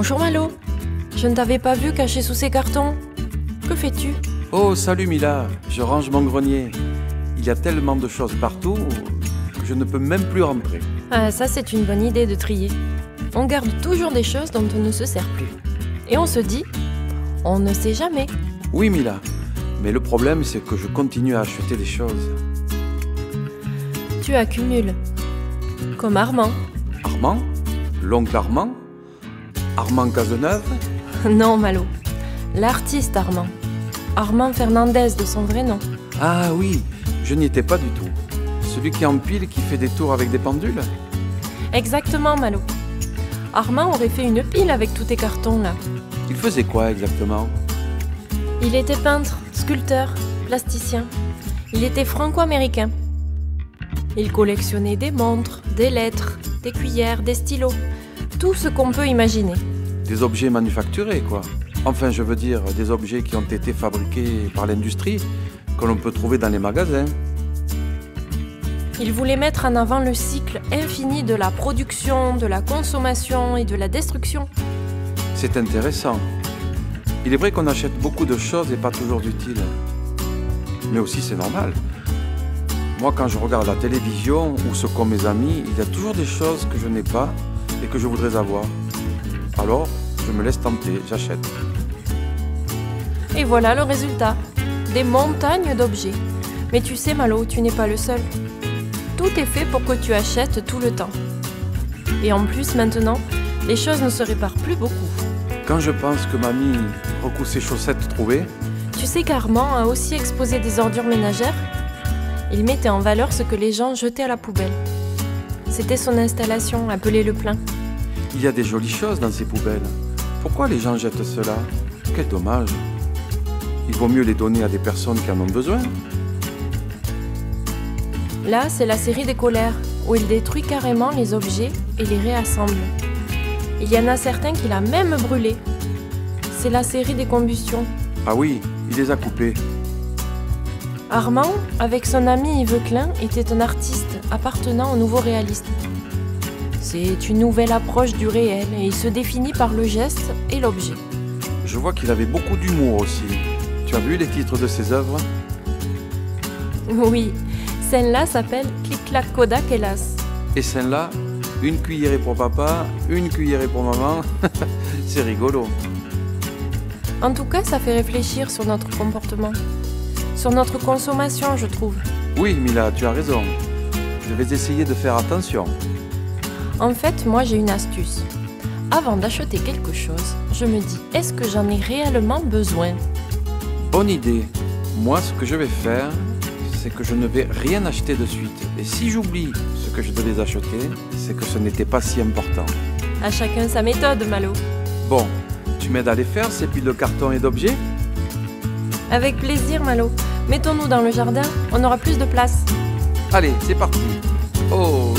Bonjour Malo. Je ne t'avais pas vu caché sous ces cartons. Que fais-tu? Oh, salut Mila, je range mon grenier. Il y a tellement de choses partout que je ne peux même plus rentrer. Ah, ça c'est une bonne idée de trier. On garde toujours des choses dont on ne se sert plus. Et on se dit, on ne sait jamais. Oui Mila, mais le problème c'est que je continue à acheter des choses. Tu accumules. Comme Armand. Armand? L'oncle Armand? Armand Cazeneuve? Non Malo, l'artiste Armand. Armand Fernandez de son vrai nom. Ah oui, je n'y étais pas du tout. Celui qui empile, qui fait des tours avec des pendules? Exactement Malo. Armand aurait fait une pile avec tous tes cartons là. Il faisait quoi exactement? Il était peintre, sculpteur, plasticien. Il était franco-américain. Il collectionnait des montres, des lettres, des cuillères, des stylos. Tout ce qu'on peut imaginer. Des objets manufacturés quoi. Enfin je veux dire, des objets qui ont été fabriqués par l'industrie, que l'on peut trouver dans les magasins. Il voulait mettre en avant le cycle infini de la production, de la consommation et de la destruction. C'est intéressant. Il est vrai qu'on achète beaucoup de choses et pas toujours utiles. Mais aussi c'est normal. Moi quand je regarde la télévision ou ce qu'ont mes amis, il y a toujours des choses que je n'ai pas et que je voudrais avoir. Alors, je me laisse tenter, j'achète. Et voilà le résultat. Des montagnes d'objets. Mais tu sais Malo, tu n'es pas le seul. Tout est fait pour que tu achètes tout le temps. Et en plus maintenant, les choses ne se réparent plus beaucoup. Quand je pense que mamie recoue ses chaussettes trouvées... Tu sais qu'Armand a aussi exposé des ordures ménagères? Il mettait en valeur ce que les gens jetaient à la poubelle. C'était son installation, appelée Le Plein. Il y a des jolies choses dans ces poubelles. Pourquoi les gens jettent cela? Quel dommage. Il vaut mieux les donner à des personnes qui en ont besoin. Là, c'est la série des colères, où il détruit carrément les objets et les réassemble. Il y en a certains qu'il a même brûlés. C'est la série des combustions. Ah oui, il les a coupés. Armand, avec son ami Yves Klein, était un artiste appartenant au nouveau réalisme. C'est une nouvelle approche du réel et il se définit par le geste et l'objet. Je vois qu'il avait beaucoup d'humour aussi. Tu as vu les titres de ses œuvres? Oui, celle-là s'appelle Clic-clac Kodak hélas. Et celle-là, une cuillerée pour papa, une cuillerée pour maman. C'est rigolo. En tout cas, ça fait réfléchir sur notre comportement. Sur notre consommation, je trouve. Oui, Mila, tu as raison. Je vais essayer de faire attention. En fait, moi j'ai une astuce. Avant d'acheter quelque chose, je me dis, est-ce que j'en ai réellement besoin? Bonne idée. Moi, ce que je vais faire, c'est que je ne vais rien acheter de suite. Et si j'oublie ce que je devais acheter, c'est que ce n'était pas si important. À chacun sa méthode, Malo. Bon, tu m'aides à les faire, ces piles de cartons et d'objets? Avec plaisir, Malo. Mettons-nous dans le jardin, on aura plus de place. Allez, c'est parti. Oh